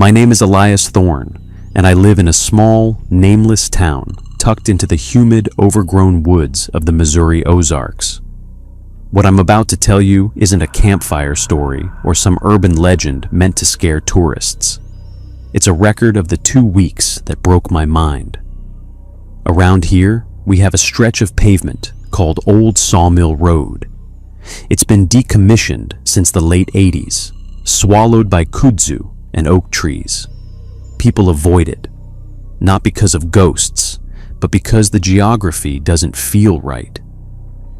My name is Elias Thorne, and I live in a small, nameless town tucked into the humid, overgrown woods of the Missouri Ozarks. What I'm about to tell you isn't a campfire story or some urban legend meant to scare tourists. It's a record of the 2 weeks that broke my mind. Around here, we have a stretch of pavement called Old Sawmill Road. It's been decommissioned since the late 80s, swallowed by kudzu and oak trees. People avoid it, not because of ghosts, but because the geography doesn't feel right.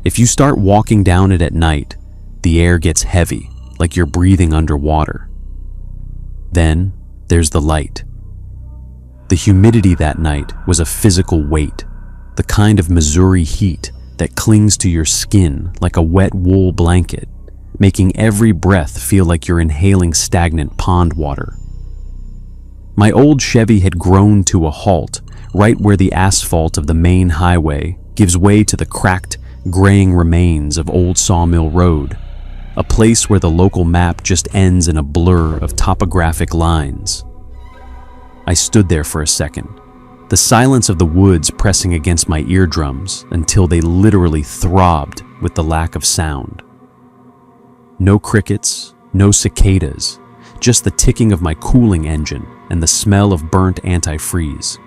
If you start walking down it at night, the air gets heavy, like you're breathing underwater. Then there's the light. The humidity that night was a physical weight, the kind of Missouri heat that clings to your skin like a wet wool blanket, making every breath feel like you're inhaling stagnant pond water. My old Chevy had grown to a halt right where the asphalt of the main highway gives way to the cracked, graying remains of Old Sawmill Road, a place where the local map just ends in a blur of topographic lines. I stood there for a second, the silence of the woods pressing against my eardrums until they literally throbbed with the lack of sound. No crickets, no cicadas, just the ticking of my cooling engine and the smell of burnt antifreeze.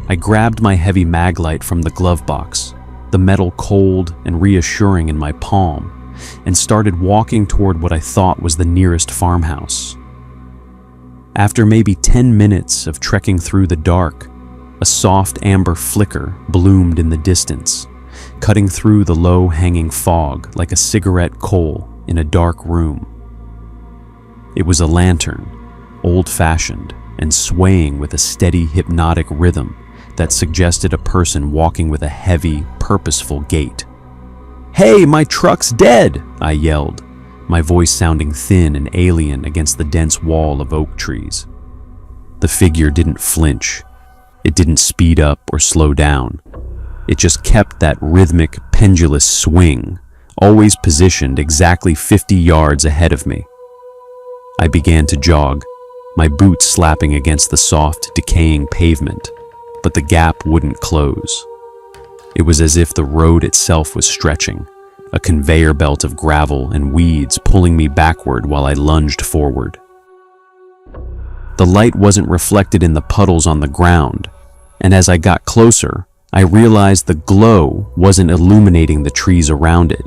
I grabbed my heavy mag light from the glove box, the metal cold and reassuring in my palm, and started walking toward what I thought was the nearest farmhouse. After maybe 10 minutes of trekking through the dark, a soft amber flicker bloomed in the distance, cutting through the low-hanging fog like a cigarette coal in a dark room. It was a lantern, old-fashioned and swaying with a steady, hypnotic rhythm that suggested a person walking with a heavy, purposeful gait. "Hey, my truck's dead!" I yelled, my voice sounding thin and alien against the dense wall of oak trees. The figure didn't flinch. It didn't speed up or slow down. It just kept that rhythmic, pendulous swing, always positioned exactly 50 yards ahead of me. I began to jog, my boots slapping against the soft, decaying pavement, but the gap wouldn't close. It was as if the road itself was stretching, a conveyor belt of gravel and weeds pulling me backward while I lunged forward. The light wasn't reflected in the puddles on the ground, and as I got closer, I realized the glow wasn't illuminating the trees around it.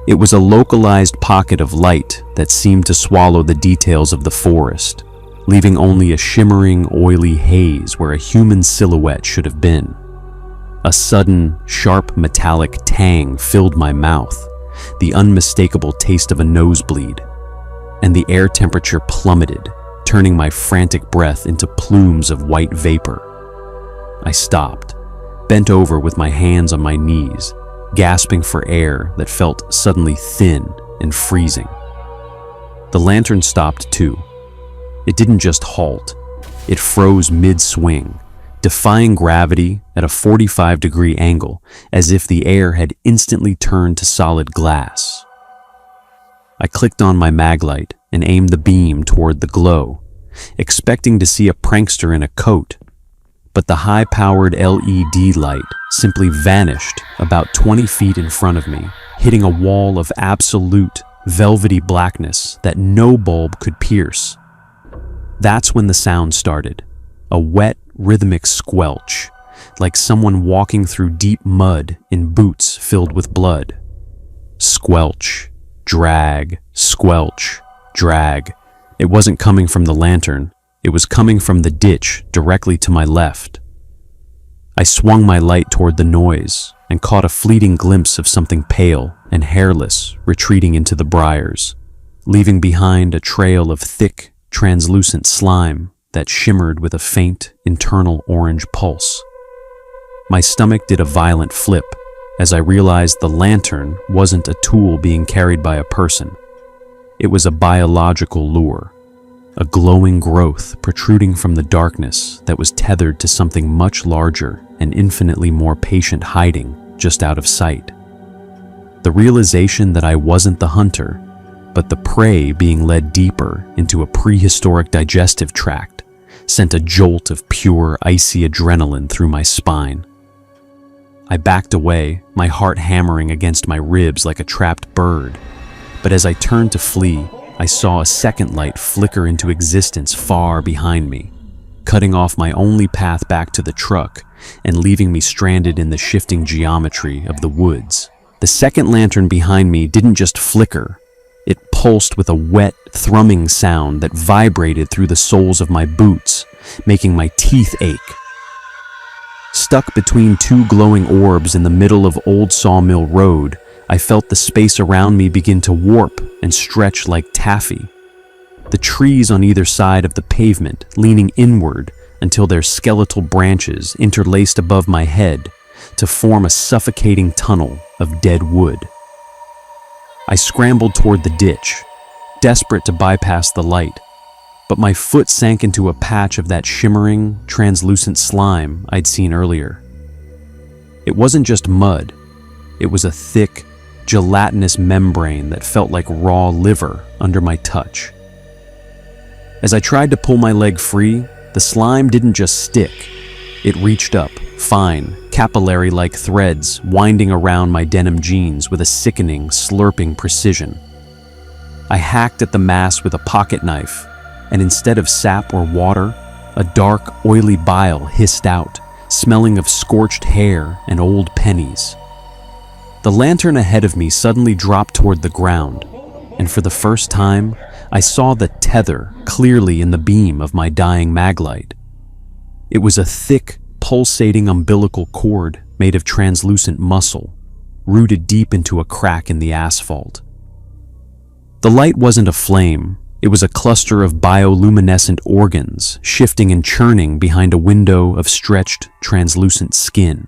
It was a localized pocket of light that seemed to swallow the details of the forest, leaving only a shimmering, oily haze where a human silhouette should have been. A sudden, sharp metallic tang filled my mouth, the unmistakable taste of a nosebleed, and the air temperature plummeted, turning my frantic breath into plumes of white vapor. I stopped, bent over with my hands on my knees, gasping for air that felt suddenly thin and freezing. The lantern stopped too. It didn't just halt, it froze mid-swing, defying gravity at a 45-degree angle, as if the air had instantly turned to solid glass. I clicked on my mag light and aimed the beam toward the glow, expecting to see a prankster in a coat, but the high-powered LED light simply vanished about 20 feet in front of me, hitting a wall of absolute, velvety blackness that no bulb could pierce. That's when the sound started, a wet, rhythmic squelch, like someone walking through deep mud in boots filled with blood. Squelch, drag, squelch, drag. It wasn't coming from the lantern, it was coming from the ditch directly to my left. I swung my light toward the noise and caught a fleeting glimpse of something pale and hairless retreating into the briars, leaving behind a trail of thick, translucent slime that shimmered with a faint, internal orange pulse. My stomach did a violent flip as I realized the lantern wasn't a tool being carried by a person. It was a biological lure, a glowing growth protruding from the darkness that was tethered to something much larger and infinitely more patient hiding just out of sight. The realization that I wasn't the hunter, but the prey being led deeper into a prehistoric digestive tract sent a jolt of pure, icy adrenaline through my spine. I backed away, my heart hammering against my ribs like a trapped bird. But as I turned to flee, I saw a second light flicker into existence far behind me, cutting off my only path back to the truck and leaving me stranded in the shifting geometry of the woods. The second lantern behind me didn't just flicker. It pulsed with a wet, thrumming sound that vibrated through the soles of my boots, making my teeth ache. Stuck between two glowing orbs in the middle of Old Sawmill Road, I felt the space around me begin to warp and stretch like taffy. The trees on either side of the pavement leaning inward until their skeletal branches interlaced above my head to form a suffocating tunnel of dead wood. I scrambled toward the ditch, desperate to bypass the light, but my foot sank into a patch of that shimmering, translucent slime I'd seen earlier. It wasn't just mud, it was a thick, gelatinous membrane that felt like raw liver under my touch. As I tried to pull my leg free, the slime didn't just stick. It reached up, fine, capillary-like threads winding around my denim jeans with a sickening, slurping precision. I hacked at the mass with a pocket knife, and instead of sap or water, a dark, oily bile hissed out, smelling of scorched hair and old pennies. The lantern ahead of me suddenly dropped toward the ground, and for the first time, I saw the tether clearly in the beam of my dying maglite. It was a thick, pulsating umbilical cord made of translucent muscle, rooted deep into a crack in the asphalt. The light wasn't a flame. It was a cluster of bioluminescent organs shifting and churning behind a window of stretched, translucent skin.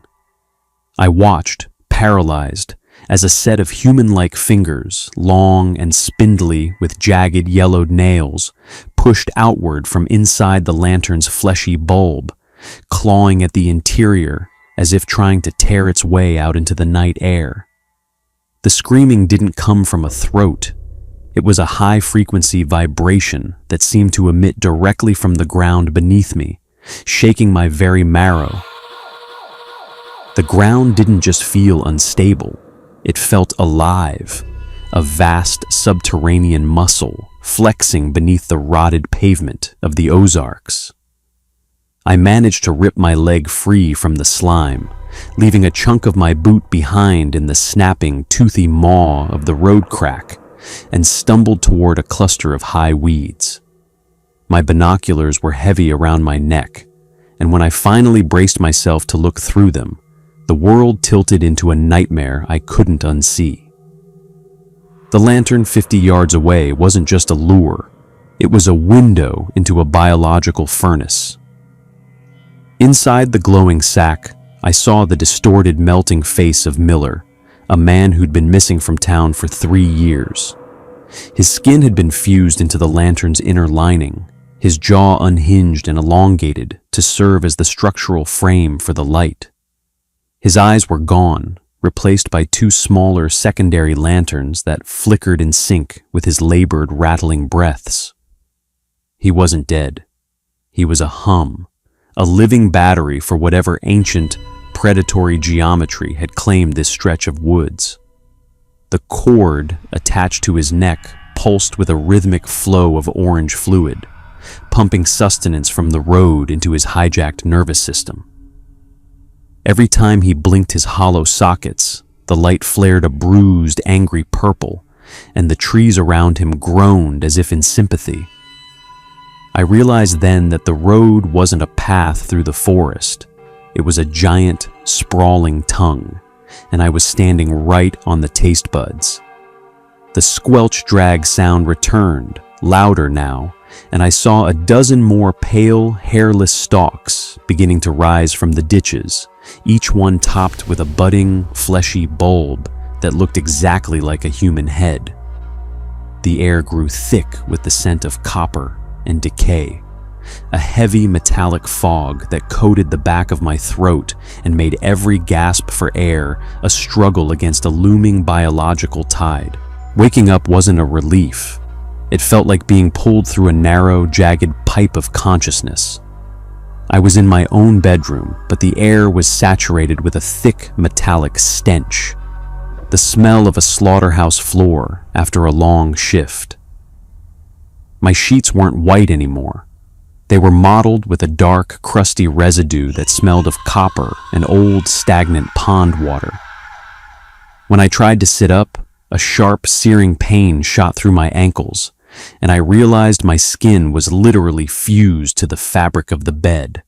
I watched, paralyzed, as a set of human-like fingers, long and spindly with jagged yellowed nails, pushed outward from inside the lantern's fleshy bulb, clawing at the interior as if trying to tear its way out into the night air. The screaming didn't come from a throat. It was a high-frequency vibration that seemed to emit directly from the ground beneath me, shaking my very marrow. The ground didn't just feel unstable. It felt alive, a vast subterranean muscle flexing beneath the rotted pavement of the Ozarks. I managed to rip my leg free from the slime, leaving a chunk of my boot behind in the snapping, toothy maw of the road crack, and stumbled toward a cluster of high weeds. My binoculars were heavy around my neck, and when I finally braced myself to look through them, the world tilted into a nightmare I couldn't unsee. The lantern 50 yards away wasn't just a lure, it was a window into a biological furnace. Inside the glowing sack, I saw the distorted, melting face of Miller, a man who'd been missing from town for 3 years. His skin had been fused into the lantern's inner lining, his jaw unhinged and elongated to serve as the structural frame for the light. His eyes were gone, replaced by 2 smaller secondary lanterns that flickered in sync with his labored, rattling breaths. He wasn't dead. He was a hum, a living battery for whatever ancient, predatory geometry had claimed this stretch of woods. The cord attached to his neck pulsed with a rhythmic flow of orange fluid, pumping sustenance from the road into his hijacked nervous system. Every time he blinked his hollow sockets, the light flared a bruised, angry purple, and the trees around him groaned as if in sympathy. I realized then that the road wasn't a path through the forest. It was a giant, sprawling tongue, and I was standing right on the taste buds. The squelch drag sound returned, louder now, and I saw a dozen more pale, hairless stalks beginning to rise from the ditches, each one topped with a budding, fleshy bulb that looked exactly like a human head. The air grew thick with the scent of copper and decay, a heavy metallic fog that coated the back of my throat and made every gasp for air a struggle against a looming biological tide. Waking up wasn't a relief. It felt like being pulled through a narrow, jagged pipe of consciousness. I was in my own bedroom, but the air was saturated with a thick, metallic stench. The smell of a slaughterhouse floor after a long shift. My sheets weren't white anymore. They were mottled with a dark, crusty residue that smelled of copper and old, stagnant pond water. When I tried to sit up, a sharp, searing pain shot through my ankles, and I realized my skin was literally fused to the fabric of the bed.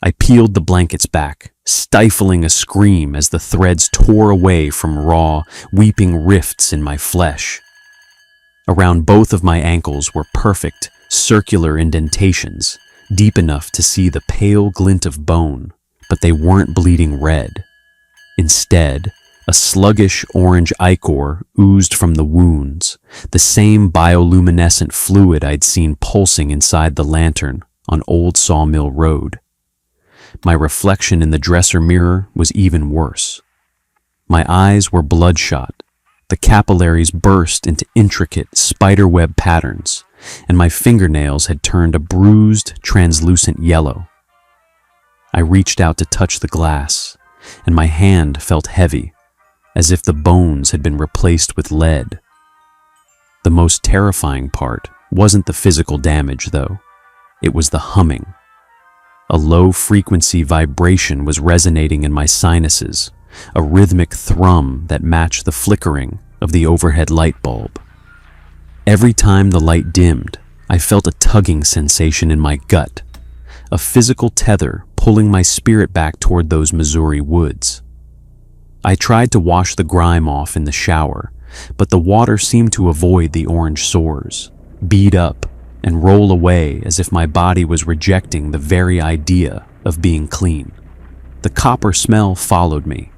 I peeled the blankets back, stifling a scream as the threads tore away from raw, weeping rifts in my flesh. Around both of my ankles were perfect, circular indentations, deep enough to see the pale glint of bone, but they weren't bleeding red. Instead, a sluggish orange ichor oozed from the wounds, the same bioluminescent fluid I'd seen pulsing inside the lantern on Old Sawmill Road. My reflection in the dresser mirror was even worse. My eyes were bloodshot, the capillaries burst into intricate spiderweb patterns, and my fingernails had turned a bruised, translucent yellow. I reached out to touch the glass, and my hand felt heavy, as if the bones had been replaced with lead. The most terrifying part wasn't the physical damage, though. It was the humming. A low-frequency vibration was resonating in my sinuses, a rhythmic thrum that matched the flickering of the overhead light bulb. Every time the light dimmed, I felt a tugging sensation in my gut, a physical tether pulling my spirit back toward those Missouri woods. I tried to wash the grime off in the shower, but the water seemed to avoid the orange sores, bead up, and roll away as if my body was rejecting the very idea of being clean. The copper smell followed me,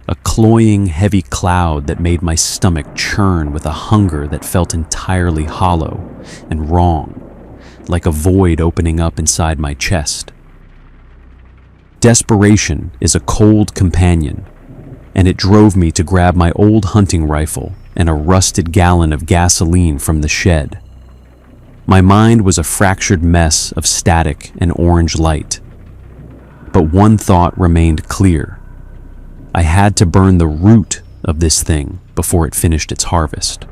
a cloying, heavy cloud that made my stomach churn with a hunger that felt entirely hollow and wrong, like a void opening up inside my chest. Desperation is a cold companion, and it drove me to grab my old hunting rifle and a rusted gallon of gasoline from the shed. My mind was a fractured mess of static and orange light. But one thought remained clear. I had to burn the root of this thing before it finished its harvest.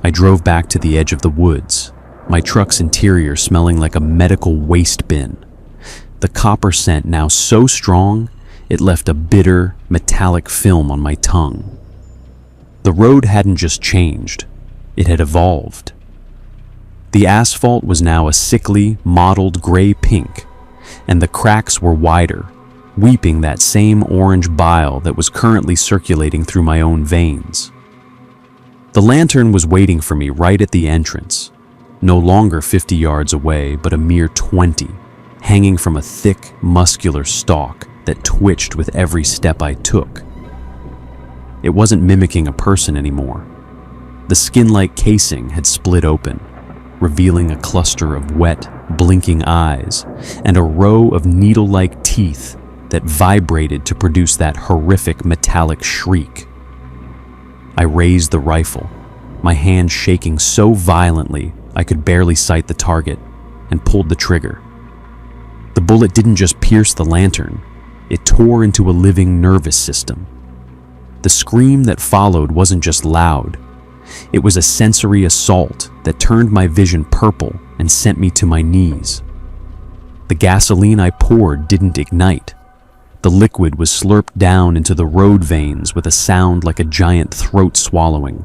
I drove back to the edge of the woods, my truck's interior smelling like a medical waste bin. The copper scent now so strong, it left a bitter, metallic film on my tongue. The road hadn't just changed, it had evolved. The asphalt was now a sickly, mottled gray-pink, and the cracks were wider, weeping that same orange bile that was currently circulating through my own veins. The lantern was waiting for me right at the entrance, no longer 50 yards away, but a mere 20, hanging from a thick, muscular stalk that twitched with every step I took. It wasn't mimicking a person anymore. The skin-like casing had split open, revealing a cluster of wet, blinking eyes and a row of needle-like teeth that vibrated to produce that horrific metallic shriek. I raised the rifle, my hand shaking so violently I could barely sight the target, and pulled the trigger. The bullet didn't just pierce the lantern, it tore into a living nervous system. The scream that followed wasn't just loud, it was a sensory assault that turned my vision purple and sent me to my knees. The gasoline I poured didn't ignite. The liquid was slurped down into the road veins with a sound like a giant throat swallowing.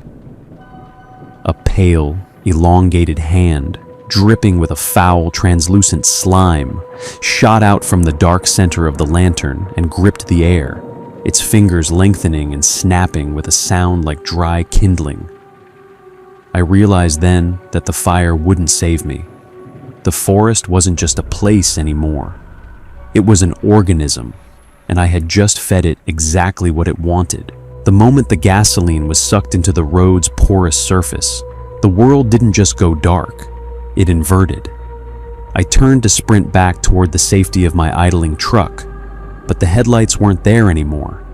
A pale, elongated hand, dripping with a foul, translucent slime, shot out from the dark center of the lantern and gripped the air, its fingers lengthening and snapping with a sound like dry kindling. I realized then that the fire wouldn't save me. The forest wasn't just a place anymore. It was an organism, and I had just fed it exactly what it wanted. The moment the gasoline was sucked into the road's porous surface, the world didn't just go dark, it inverted. I turned to sprint back toward the safety of my idling truck, but the headlights weren't there anymore.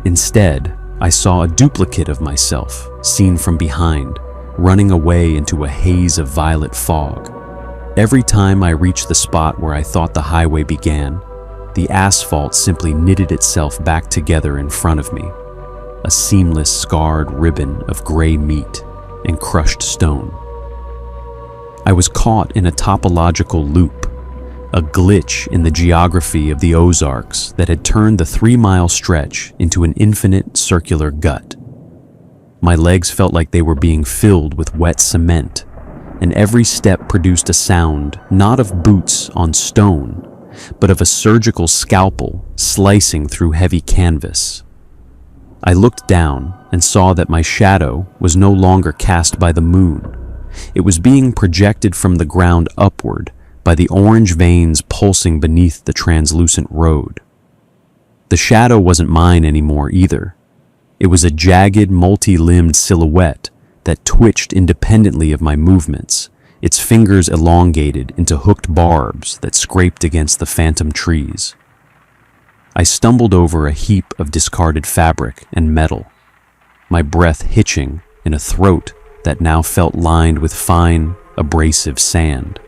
Instead, I saw a duplicate of myself, seen from behind, running away into a haze of violet fog. Every time I reached the spot where I thought the highway began, the asphalt simply knitted itself back together in front of me, a seamless, scarred ribbon of gray meat and crushed stone. I was caught in a topological loop, a glitch in the geography of the Ozarks that had turned the 3-mile stretch into an infinite circular gut. My legs felt like they were being filled with wet cement, and every step produced a sound not of boots on stone, but of a surgical scalpel slicing through heavy canvas. I looked down and saw that my shadow was no longer cast by the moon. It was being projected from the ground upward by the orange veins pulsing beneath the translucent road. The shadow wasn't mine anymore either. It was a jagged, multi-limbed silhouette that twitched independently of my movements, its fingers elongated into hooked barbs that scraped against the phantom trees. I stumbled over a heap of discarded fabric and metal, my breath hitching in a throat that now felt lined with fine, abrasive sand.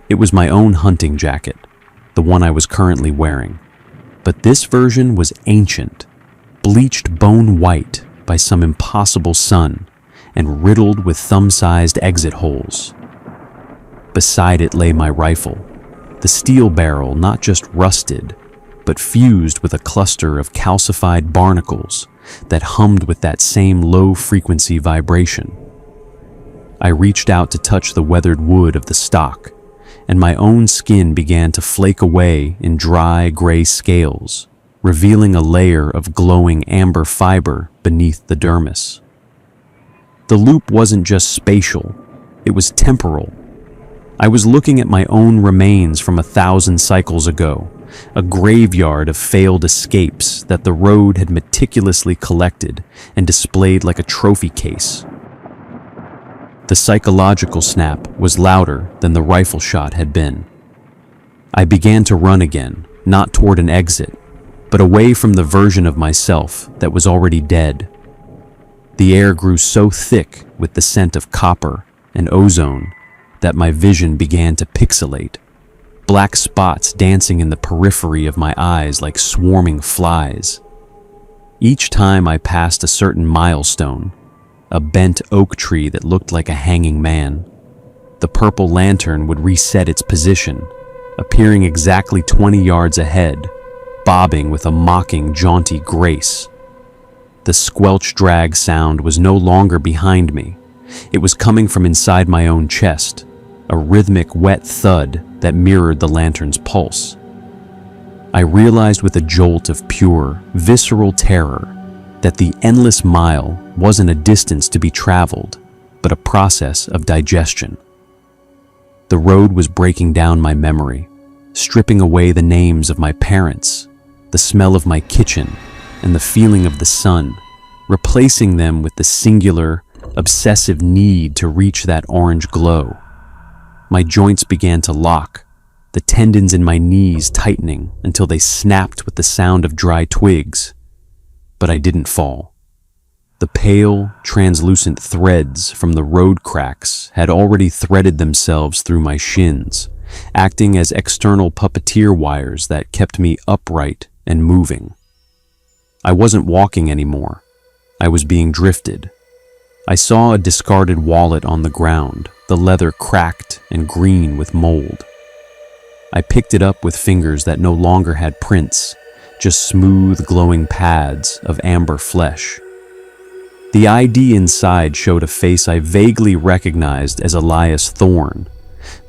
It was my own hunting jacket, the one I was currently wearing, but this version was ancient, bleached bone white by some impossible sun and riddled with thumb-sized exit holes. Beside it lay my rifle, the steel barrel not just rusted, but fused with a cluster of calcified barnacles that hummed with that same low-frequency vibration. I reached out to touch the weathered wood of the stock, and my own skin began to flake away in dry gray scales, revealing a layer of glowing amber fiber beneath the dermis. The loop wasn't just spatial, it was temporal. I was looking at my own remains from 1,000 cycles ago, a graveyard of failed escapes that the road had meticulously collected and displayed like a trophy case. The psychological snap was louder than the rifle shot had been. I began to run again, not toward an exit, but away from the version of myself that was already dead. The air grew so thick with the scent of copper and ozone that my vision began to pixelate, black spots dancing in the periphery of my eyes like swarming flies. Each time I passed a certain milestone, a bent oak tree that looked like a hanging man, the purple lantern would reset its position, appearing exactly 20 yards ahead, bobbing with a mocking, jaunty grace. The squelch drag sound was no longer behind me. It was coming from inside my own chest, a rhythmic, wet thud that mirrored the lantern's pulse. I realized with a jolt of pure, visceral terror that the endless mile wasn't a distance to be traveled, but a process of digestion. The road was breaking down my memory, stripping away the names of my parents, the smell of my kitchen, and the feeling of the sun, replacing them with the singular, obsessive need to reach that orange glow. My joints began to lock, the tendons in my knees tightening until they snapped with the sound of dry twigs. But I didn't fall. The pale, translucent threads from the road cracks had already threaded themselves through my shins, acting as external puppeteer wires that kept me upright and moving. I wasn't walking anymore. I was being drifted. I saw a discarded wallet on the ground, the leather cracked and green with mold. I picked it up with fingers that no longer had prints, just smooth, glowing pads of amber flesh. The ID inside showed a face I vaguely recognized as Elias Thorne,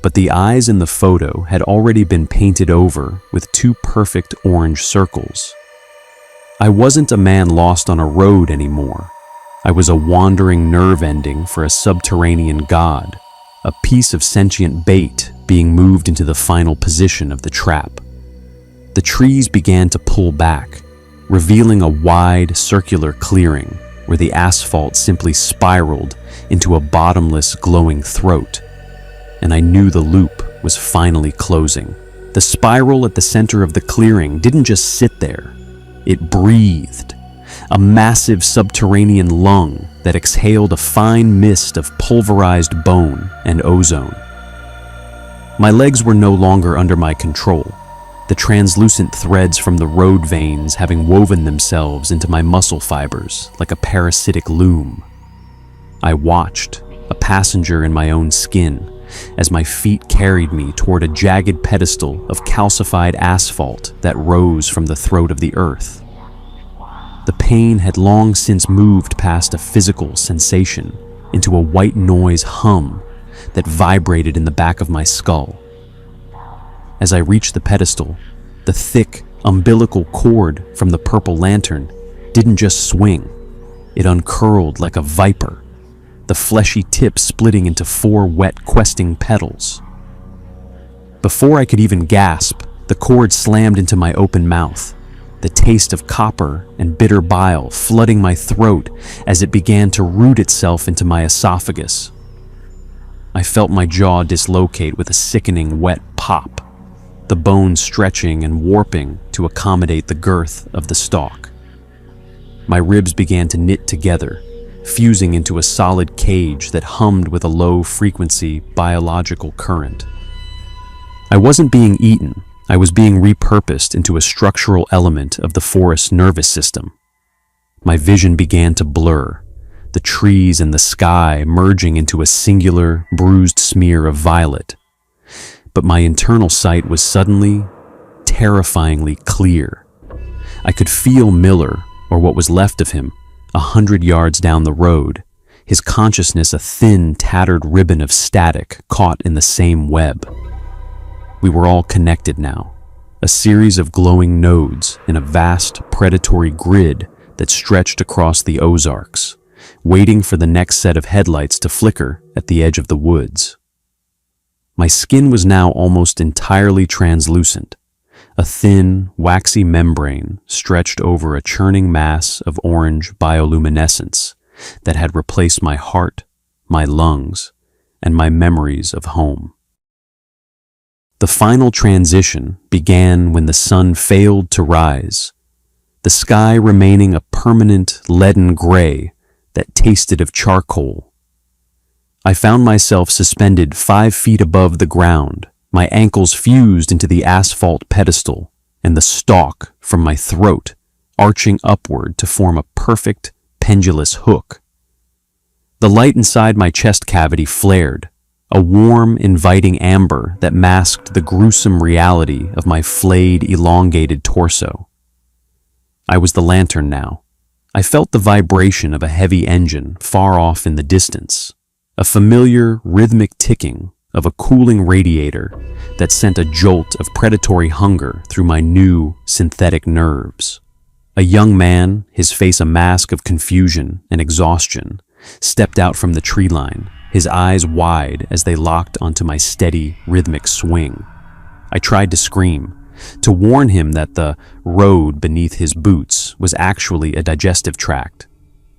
but the eyes in the photo had already been painted over with 2 perfect orange circles. I wasn't a man lost on a road anymore. I was a wandering nerve ending for a subterranean god, a piece of sentient bait being moved into the final position of the trap. The trees began to pull back, revealing a wide, circular clearing where the asphalt simply spiraled into a bottomless, glowing throat. And I knew the loop was finally closing. The spiral at the center of the clearing didn't just sit there. It breathed, a massive subterranean lung that exhaled a fine mist of pulverized bone and ozone. My legs were no longer under my control, the translucent threads from the road veins having woven themselves into my muscle fibers like a parasitic loom. I watched, a passenger in my own skin, as my feet carried me toward a jagged pedestal of calcified asphalt that rose from the throat of the earth. The pain had long since moved past a physical sensation into a white noise hum that vibrated in the back of my skull. As I reached the pedestal, the thick, umbilical cord from the purple lantern didn't just swing, it uncurled like a viper, the fleshy tip splitting into 4 wet, questing petals. Before I could even gasp, the cord slammed into my open mouth, the taste of copper and bitter bile flooding my throat as it began to root itself into my esophagus. I felt my jaw dislocate with a sickening wet pop, the bone stretching and warping to accommodate the girth of the stalk. My ribs began to knit together, fusing into a solid cage that hummed with a low-frequency biological current. I wasn't being eaten, I was being repurposed into a structural element of the forest's nervous system. My vision began to blur, the trees and the sky merging into a singular, bruised smear of violet. But my internal sight was suddenly, terrifyingly clear. I could feel Miller, or what was left of him, 100 yards down the road, his consciousness a thin, tattered ribbon of static caught in the same web. We were all connected now, a series of glowing nodes in a vast predatory grid that stretched across the Ozarks, waiting for the next set of headlights to flicker at the edge of the woods. My skin was now almost entirely translucent, a thin, waxy membrane stretched over a churning mass of orange bioluminescence that had replaced my heart, my lungs, and my memories of home. The final transition began when the sun failed to rise, the sky remaining a permanent leaden gray that tasted of charcoal. I found myself suspended 5 feet above the ground, my ankles fused into the asphalt pedestal, and the stalk from my throat arching upward to form a perfect, pendulous hook. The light inside my chest cavity flared, a warm, inviting amber that masked the gruesome reality of my flayed, elongated torso. I was the lantern now. I felt the vibration of a heavy engine far off in the distance, a familiar, rhythmic ticking of a cooling radiator that sent a jolt of predatory hunger through my new, synthetic nerves. A young man, his face a mask of confusion and exhaustion, stepped out from the tree line, his eyes wide as they locked onto my steady, rhythmic swing. I tried to scream, to warn him that the road beneath his boots was actually a digestive tract.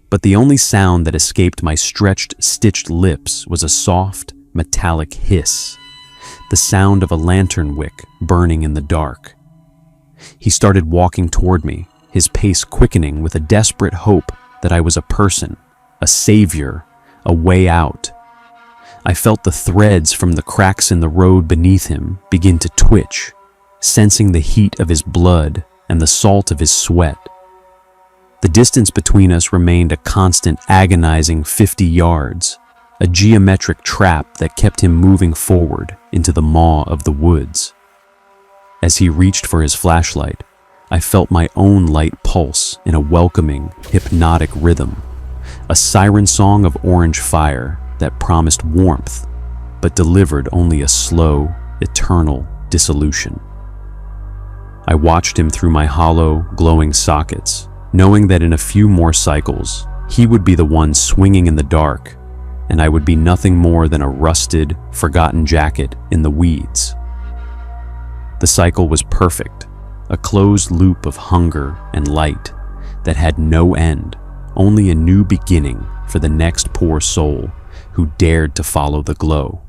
But the only sound that escaped my stretched, stitched lips was a soft, metallic hiss, the sound of a lantern wick burning in the dark. He started walking toward me, his pace quickening with a desperate hope that I was a person, a savior, a way out. I felt the threads from the cracks in the road beneath him begin to twitch, sensing the heat of his blood and the salt of his sweat. The distance between us remained a constant, agonizing 50 yards, a geometric trap that kept him moving forward into the maw of the woods. As he reached for his flashlight, I felt my own light pulse in a welcoming, hypnotic rhythm, a siren song of orange fire that promised warmth, but delivered only a slow, eternal dissolution. I watched him through my hollow, glowing sockets, knowing that in a few more cycles, he would be the one swinging in the dark, and I would be nothing more than a rusted, forgotten jacket in the weeds. The cycle was perfect, a closed loop of hunger and light that had no end, only a new beginning for the next poor soul who dared to follow the glow.